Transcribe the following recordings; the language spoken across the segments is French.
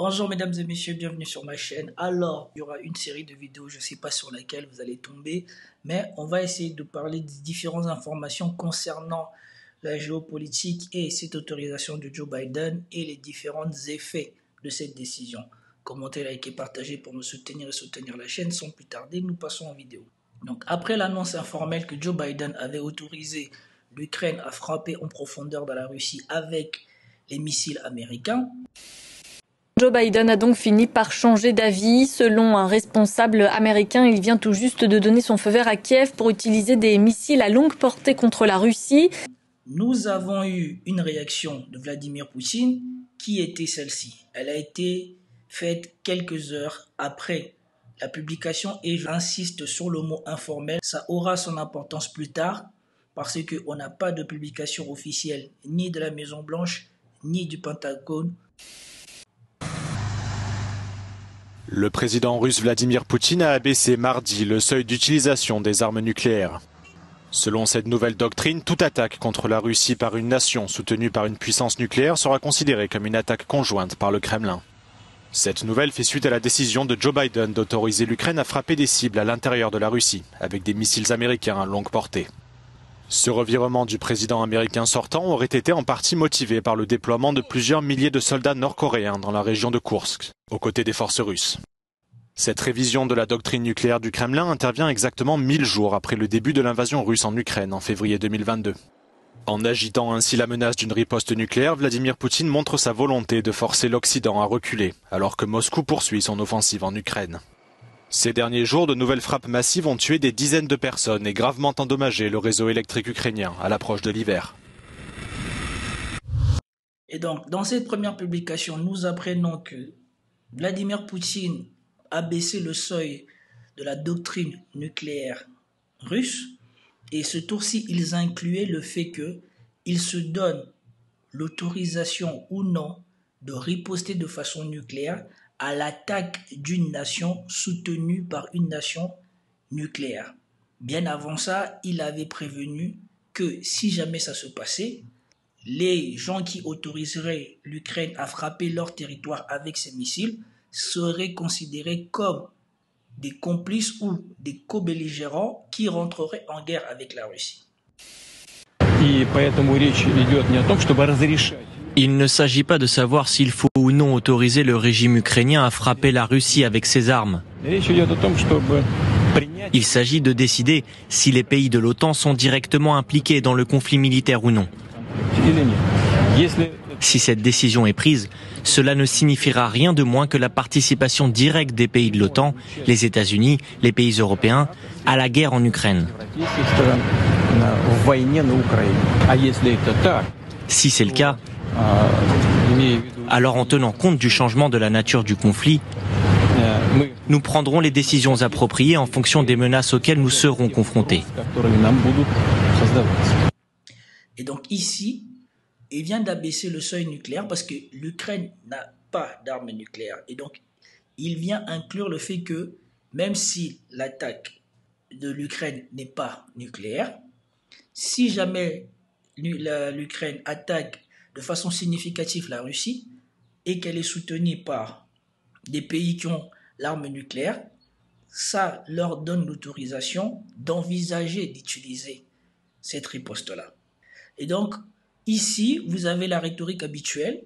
Bonjour mesdames et messieurs, bienvenue sur ma chaîne. Alors, il y aura une série de vidéos, je ne sais pas sur laquelle vous allez tomber, mais on va essayer de parler des différentes informations concernant la géopolitique et cette autorisation de Joe Biden et les différents effets de cette décision. Commentez, likez, partagez pour me soutenir et soutenir la chaîne. Sans plus tarder, nous passons en vidéo. Donc, après l'annonce informelle que Joe Biden avait autorisé l'Ukraine à frapper en profondeur dans la Russie avec les missiles américains, Joe Biden a donc fini par changer d'avis. Selon un responsable américain, il vient tout juste de donner son feu vert à Kiev pour utiliser des missiles à longue portée contre la Russie. Nous avons eu une réaction de Vladimir Poutine qui était celle-ci. Elle a été faite quelques heures après la publication et j'insiste sur le mot informel. Ça aura son importance plus tard parce qu'on n'a pas de publication officielle ni de la Maison Blanche ni du Pentagone. Le président russe Vladimir Poutine a abaissé mardi le seuil d'utilisation des armes nucléaires. Selon cette nouvelle doctrine, toute attaque contre la Russie par une nation soutenue par une puissance nucléaire sera considérée comme une attaque conjointe par le Kremlin. Cette nouvelle fait suite à la décision de Joe Biden d'autoriser l'Ukraine à frapper des cibles à l'intérieur de la Russie avec des missiles américains à longue portée. Ce revirement du président américain sortant aurait été en partie motivé par le déploiement de plusieurs milliers de soldats nord-coréens dans la région de Koursk, aux côtés des forces russes. Cette révision de la doctrine nucléaire du Kremlin intervient exactement 1000 jours après le début de l'invasion russe en Ukraine en février 2022. En agitant ainsi la menace d'une riposte nucléaire, Vladimir Poutine montre sa volonté de forcer l'Occident à reculer, alors que Moscou poursuit son offensive en Ukraine. Ces derniers jours, de nouvelles frappes massives ont tué des dizaines de personnes et gravement endommagé le réseau électrique ukrainien à l'approche de l'hiver. Et donc, dans cette première publication, nous apprenons que Vladimir Poutine a baissé le seuil de la doctrine nucléaire russe et ce tour-ci, ils incluaient le fait qu'ils se donnent l'autorisation ou non de riposter de façon nucléaire à l'attaque d'une nation soutenue par une nation nucléaire. Bien avant ça, il avait prévenu que si jamais ça se passait, les gens qui autoriseraient l'Ukraine à frapper leur territoire avec ces missiles seraient considérés comme des complices ou des co-belligérants qui rentreraient en guerre avec la Russie. Il ne s'agit pas de savoir s'il faut ou non autoriser le régime ukrainien à frapper la Russie avec ses armes. Il s'agit de décider si les pays de l'OTAN sont directement impliqués dans le conflit militaire ou non. Si cette décision est prise, cela ne signifiera rien de moins que la participation directe des pays de l'OTAN, les États-Unis, les pays européens, à la guerre en Ukraine. Si c'est le cas, alors en tenant compte du changement de la nature du conflit, nous prendrons les décisions appropriées en fonction des menaces auxquelles nous serons confrontés. Et donc ici, il vient d'abaisser le seuil nucléaire parce que l'Ukraine n'a pas d'armes nucléaires. Et donc, il vient inclure le fait que même si l'attaque de l'Ukraine n'est pas nucléaire, si jamais l'Ukraine attaque de façon significative la Russie et qu'elle est soutenue par des pays qui ont l'arme nucléaire, ça leur donne l'autorisation d'envisager d'utiliser cette riposte-là. Et donc, ici, vous avez la rhétorique habituelle.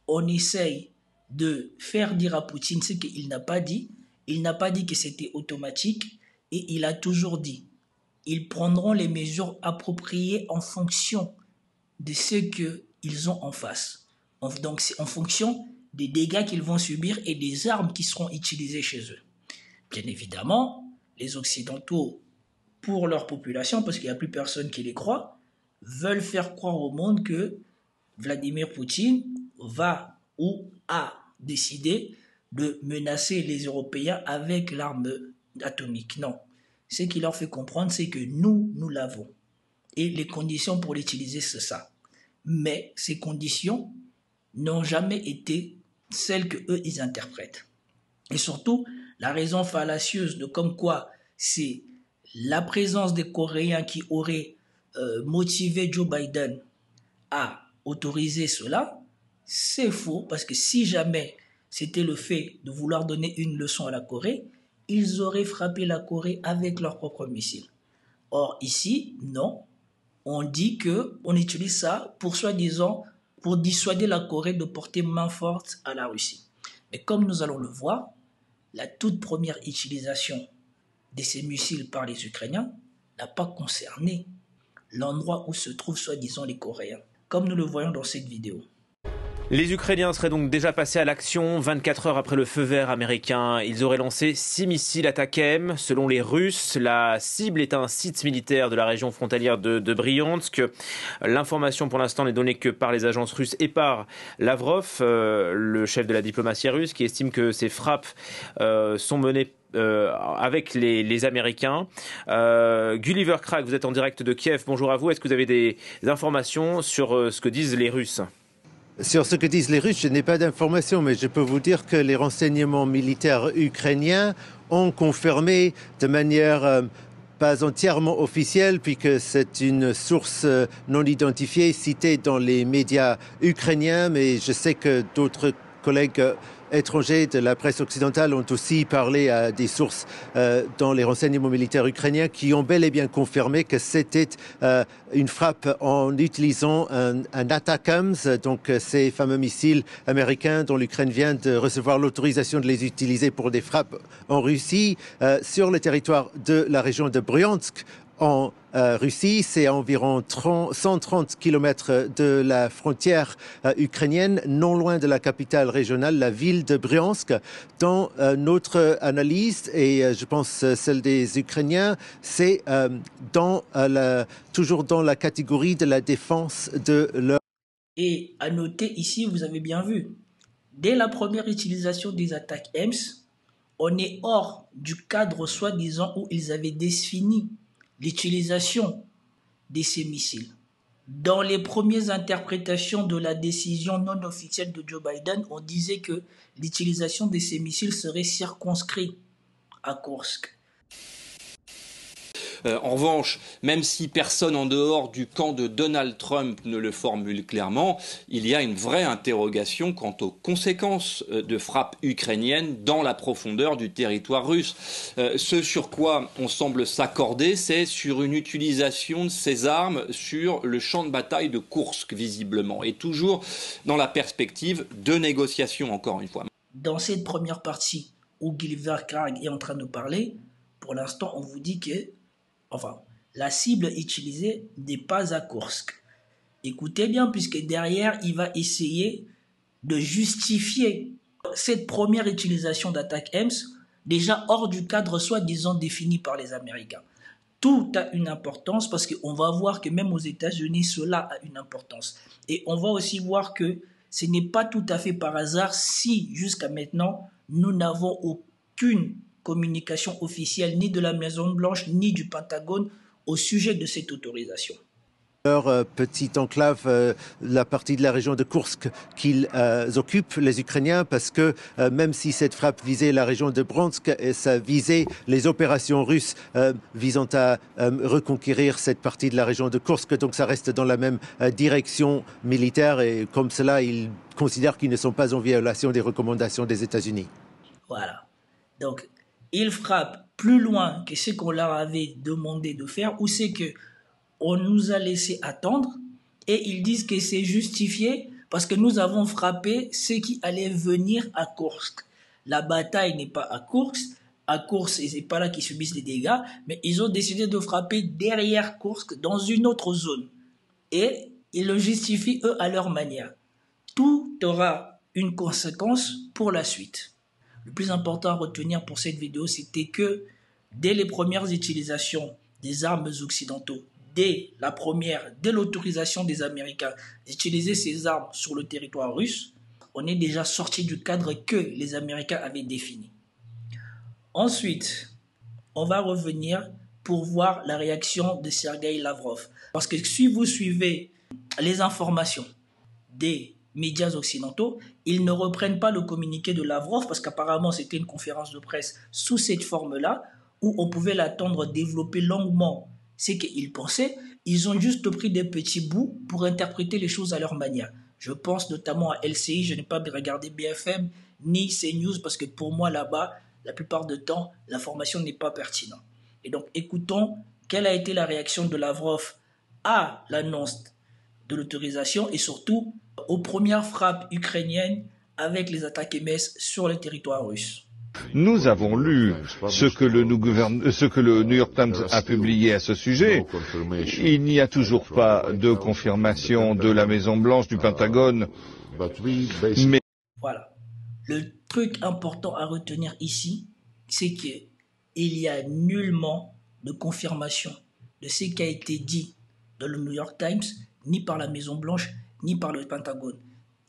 On essaye de faire dire à Poutine ce qu'il n'a pas dit. Il n'a pas dit que c'était automatique et il a toujours dit ils prendront les mesures appropriées en fonction de ce qu'ils ont en face. Donc, c'est en fonction des dégâts qu'ils vont subir et des armes qui seront utilisées chez eux. Bien évidemment, les Occidentaux, pour leur population, parce qu'il n'y a plus personne qui les croit, veulent faire croire au monde que Vladimir Poutine va ou a décidé de menacer les Européens avec l'arme atomique. Non. Ce qu'il leur fait comprendre, c'est que nous l'avons. Et les conditions pour l'utiliser, c'est ça. Mais ces conditions n'ont jamais été celles qu'eux, ils interprètent. Et surtout, la raison fallacieuse de comme quoi c'est la présence des Coréens qui aurait motivé Joe Biden à autoriser cela, c'est faux parce que si jamais c'était le fait de vouloir donner une leçon à la Corée, ils auraient frappé la Corée avec leurs propres missiles. Or ici, non, on dit qu'on utilise ça pour soi-disant pour dissuader la Corée de porter main forte à la Russie. Mais comme nous allons le voir, la toute première utilisation de ces missiles par les Ukrainiens n'a pas concerné l'endroit où se trouvent soi-disant les Coréens, comme nous le voyons dans cette vidéo. Les Ukrainiens seraient donc déjà passés à l'action 24 heures après le feu vert américain. Ils auraient lancé 6 missiles ATACMS. Selon les Russes, la cible est un site militaire de la région frontalière de Bryansk. L'information pour l'instant n'est donnée que par les agences russes et par Lavrov, le chef de la diplomatie russe, qui estime que ces frappes sont menées avec les Américains. Gulliver Krag, vous êtes en direct de Kiev. Bonjour à vous. Est-ce que vous avez des informations sur ce que disent les Russes ? Sur ce que disent les Russes, je n'ai pas d'informations, mais je peux vous dire que les renseignements militaires ukrainiens ont confirmé de manière pas entièrement officielle, puisque c'est une source non identifiée citée dans les médias ukrainiens, mais je sais que d'autres collègues étrangers de la presse occidentale ont aussi parlé à des sources dans les renseignements militaires ukrainiens qui ont bel et bien confirmé que c'était une frappe en utilisant un ATACMS, donc ces fameux missiles américains dont l'Ukraine vient de recevoir l'autorisation de les utiliser pour des frappes en Russie sur le territoire de la région de Bryansk. En Russie, c'est à environ 130 km de la frontière ukrainienne, non loin de la capitale régionale, la ville de Bryansk. Dans notre analyse, et je pense celle des Ukrainiens, c'est toujours dans la catégorie de la défense de leur... Et à noter ici, vous avez bien vu, dès la première utilisation des attaques EMS, on est hors du cadre soi-disant où ils avaient défini l'utilisation de ces missiles. Dans les premières interprétations de la décision non officielle de Joe Biden, on disait que l'utilisation de ces missiles serait circonscrite à Kursk. En revanche, même si personne en dehors du camp de Donald Trump ne le formule clairement, il y a une vraie interrogation quant aux conséquences de frappes ukrainiennes dans la profondeur du territoire russe. Ce sur quoi on semble s'accorder, c'est sur une utilisation de ces armes sur le champ de bataille de Kursk, visiblement, et toujours dans la perspective de négociations, encore une fois. Dans cette première partie où Gulliver Krag est en train de parler, pour l'instant, on vous dit que la cible utilisée n'est pas à Kursk. Écoutez bien, puisque derrière, il va essayer de justifier cette première utilisation d'attaque EMS, déjà hors du cadre soi-disant défini par les Américains. Tout a une importance parce qu'on va voir que même aux États-Unis, cela a une importance. Et on va aussi voir que ce n'est pas tout à fait par hasard si, jusqu'à maintenant, nous n'avons aucune communication officielle ni de la Maison-Blanche ni du Pentagone au sujet de cette autorisation. Leur petite enclave, la partie de la région de Kursk qu'ils occupent, les Ukrainiens, parce que même si cette frappe visait la région de Bryansk, ça visait les opérations russes visant à reconquérir cette partie de la région de Kursk, donc ça reste dans la même direction militaire et comme cela, ils considèrent qu'ils ne sont pas en violation des recommandations des États-Unis. Voilà. Donc, ils frappent plus loin que ce qu'on leur avait demandé de faire, ou c'est que on nous a laissé attendre et ils disent que c'est justifié parce que nous avons frappé ceux qui allaient venir à Kursk. La bataille n'est pas à Kursk. À Kursk, ce n'est pas là qu'ils subissent les dégâts, mais ils ont décidé de frapper derrière Kursk dans une autre zone. Et ils le justifient, eux, à leur manière. Tout aura une conséquence pour la suite. Le plus important à retenir pour cette vidéo, c'était que dès les premières utilisations des armes occidentaux, dès l'autorisation des Américains d'utiliser ces armes sur le territoire russe, on est déjà sorti du cadre que les Américains avaient défini. Ensuite, on va revenir pour voir la réaction de Sergueï Lavrov. Parce que si vous suivez les informations des médias occidentaux, ils ne reprennent pas le communiqué de Lavrov parce qu'apparemment c'était une conférence de presse sous cette forme-là où on pouvait l'attendre développer longuement ce qu'ils pensaient. Ils ont juste pris des petits bouts pour interpréter les choses à leur manière. Je pense notamment à LCI, je n'ai pas regardé BFM ni CNews, parce que pour moi, là-bas, la plupart du temps, l'information n'est pas pertinente. Et donc, écoutons quelle a été la réaction de Lavrov à l'annonce de l'autorisation et surtout aux premières frappes ukrainiennes avec les attaques MS sur le territoire russe. Nous avons lu ce que le New York Times a publié à ce sujet. Il n'y a toujours pas de confirmation de la Maison-Blanche, du Pentagone. Mais voilà. Le truc important à retenir ici, c'est qu'il n'y a nullement de confirmation de ce qui a été dit dans le New York Times, ni par la Maison-Blanche, ni par le Pentagone.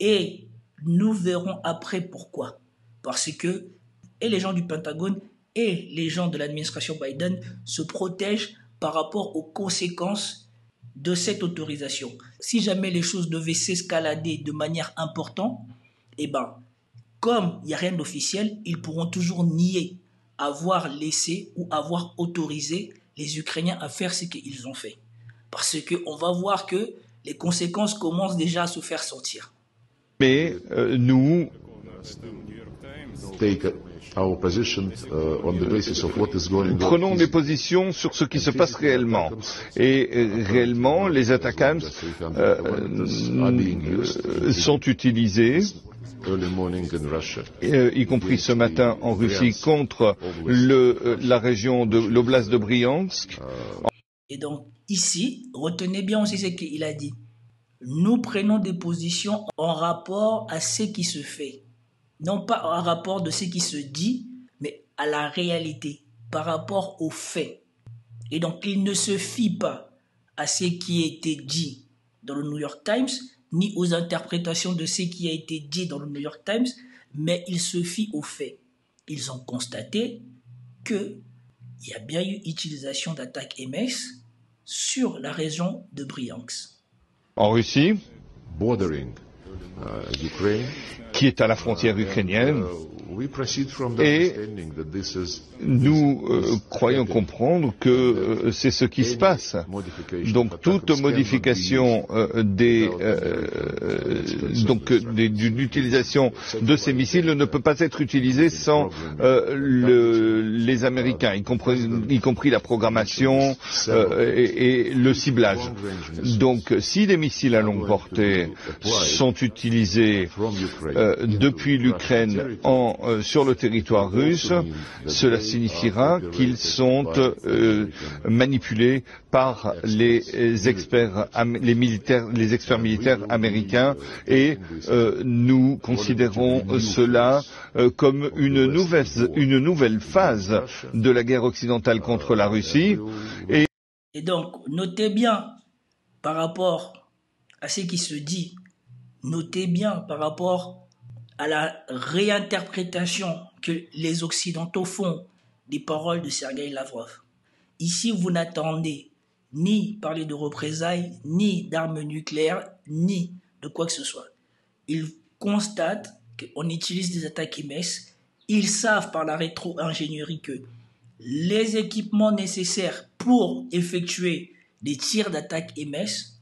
Et nous verrons après pourquoi. Parce que et les gens du Pentagone et les gens de l'administration Biden se protègent par rapport aux conséquences de cette autorisation. Si jamais les choses devaient s'escalader de manière importante, comme il n'y a rien d'officiel, ils pourront toujours nier avoir laissé ou avoir autorisé les Ukrainiens à faire ce qu'ils ont fait. Parce qu'on va voir que les conséquences commencent déjà à se faire sentir. Mais nous prenons des positions sur ce qui se passe réellement. Et réellement, les attaques sont utilisées, y compris ce matin en Russie, contre la région de l'oblast de Bryansk. Et donc, ici, retenez bien aussi ce qu'il a dit. Nous prenons des positions en rapport à ce qui se fait. Non pas en rapport de ce qui se dit, mais à la réalité, par rapport aux faits. Et donc, il ne se fie pas à ce qui a été dit dans le New York Times, ni aux interprétations de ce qui a été dit dans le New York Times, mais il se fie aux faits. Ils ont constaté qu'il y a bien eu utilisation d'attaques MS sur la région de Bryansk. En Russie, qui est à la frontière ukrainienne, et nous croyons comprendre que c'est ce qui se passe. Donc toute modification d'une utilisation de ces missiles ne peut pas être utilisée sans les Américains, y compris la programmation et le ciblage. Donc si des missiles à longue portée sont utilisés depuis l'Ukraine sur le territoire russe, cela signifiera qu'ils sont manipulés par les experts militaires américains et nous considérons cela comme une nouvelle phase de la guerre occidentale contre la Russie. Et donc, notez bien par rapport à ce qui se dit, notez bien par rapport à la réinterprétation que les Occidentaux font des paroles de Sergueï Lavrov. Ici, vous n'attendez ni parler de représailles, ni d'armes nucléaires, ni de quoi que ce soit. Ils constatent qu'on utilise des attaques MS. Ils savent par la rétro-ingénierie que les équipements nécessaires pour effectuer des tirs d'attaque MS,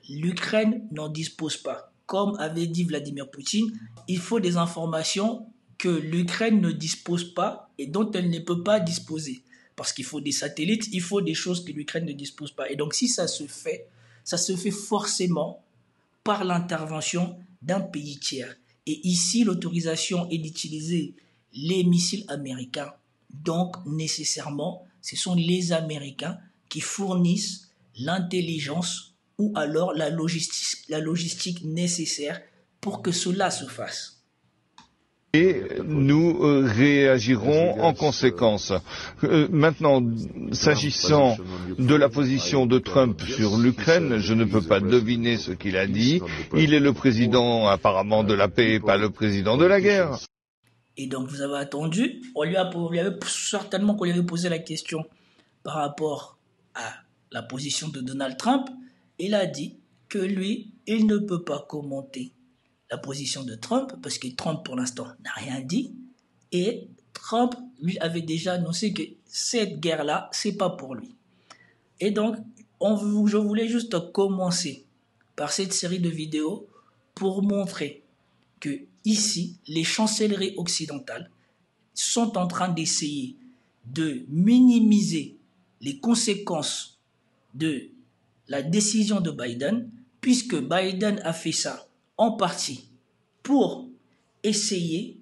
l'Ukraine n'en dispose pas. Comme avait dit Vladimir Poutine, il faut des informations que l'Ukraine ne dispose pas et dont elle ne peut pas disposer. Parce qu'il faut des satellites, il faut des choses que l'Ukraine ne dispose pas. Et donc si ça se fait forcément par l'intervention d'un pays tiers. Et ici, l'autorisation est d'utiliser les missiles américains. Donc nécessairement, ce sont les Américains qui fournissent l'intelligence ou alors la logistique nécessaire pour que cela se fasse. Et nous réagirons en conséquence. Maintenant, s'agissant de la position de Trump sur l'Ukraine, je ne peux pas deviner ce qu'il a dit. Il est le président apparemment de la paix et pas le président de la guerre. Et donc vous avez attendu, certainement qu'on lui avait posé la question par rapport à la position de Donald Trump. Il a dit que lui, il ne peut pas commenter la position de Trump parce que Trump, pour l'instant, n'a rien dit. Et Trump, lui, avait déjà annoncé que cette guerre-là, c'est pas pour lui. Et donc, je voulais juste commencer par cette série de vidéos pour montrer que ici, les chancelleries occidentales sont en train d'essayer de minimiser les conséquences de la décision de Biden, puisque Biden a fait ça en partie pour essayer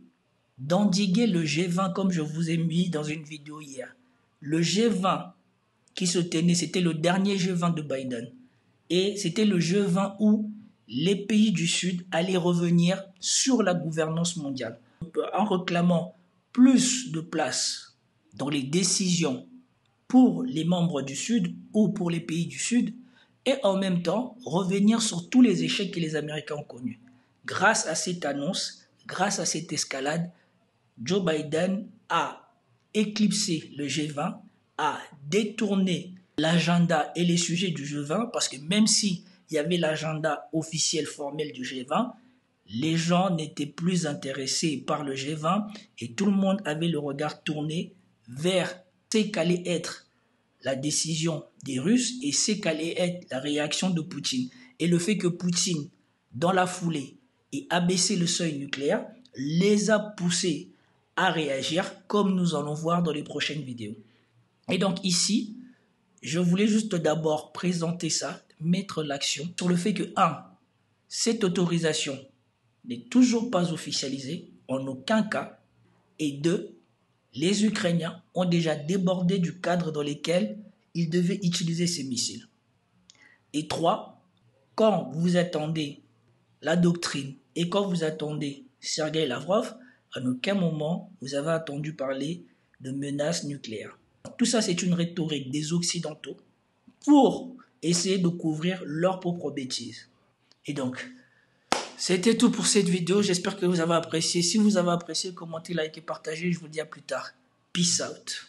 d'endiguer le G20, comme je vous ai mis dans une vidéo hier. Le G20 qui se tenait, c'était le dernier G20 de Biden. Et c'était le G20 où les pays du Sud allaient revenir sur la gouvernance mondiale, en réclamant plus de place dans les décisions pour les membres du Sud ou pour les pays du Sud, et en même temps revenir sur tous les échecs que les Américains ont connus. Grâce à cette annonce, grâce à cette escalade, Joe Biden a éclipsé le G20, a détourné l'agenda et les sujets du G20, parce que même s'il y avait l'agenda officiel formel du G20, les gens n'étaient plus intéressés par le G20 et tout le monde avait le regard tourné vers ce qu'allait être la décision des Russes et ce qu'allait être la réaction de Poutine. Et le fait que Poutine, dans la foulée, ait abaissé le seuil nucléaire, les a poussés à réagir, comme nous allons voir dans les prochaines vidéos. Et donc ici, je voulais juste d'abord présenter ça, mettre l'action sur le fait que, 1, cette autorisation n'est toujours pas officialisée, en aucun cas, et 2, les Ukrainiens ont déjà débordé du cadre dans lequel ils devaient utiliser ces missiles. Et 3, quand vous attendez la doctrine et quand vous attendez Sergueï Lavrov, à aucun moment vous avez entendu parler de menaces nucléaires. Tout ça, c'est une rhétorique des Occidentaux pour essayer de couvrir leurs propres bêtises. Et donc, c'était tout pour cette vidéo. J'espère que vous avez apprécié. Si vous avez apprécié, commentez, likez, partagez. Je vous dis à plus tard. Peace out.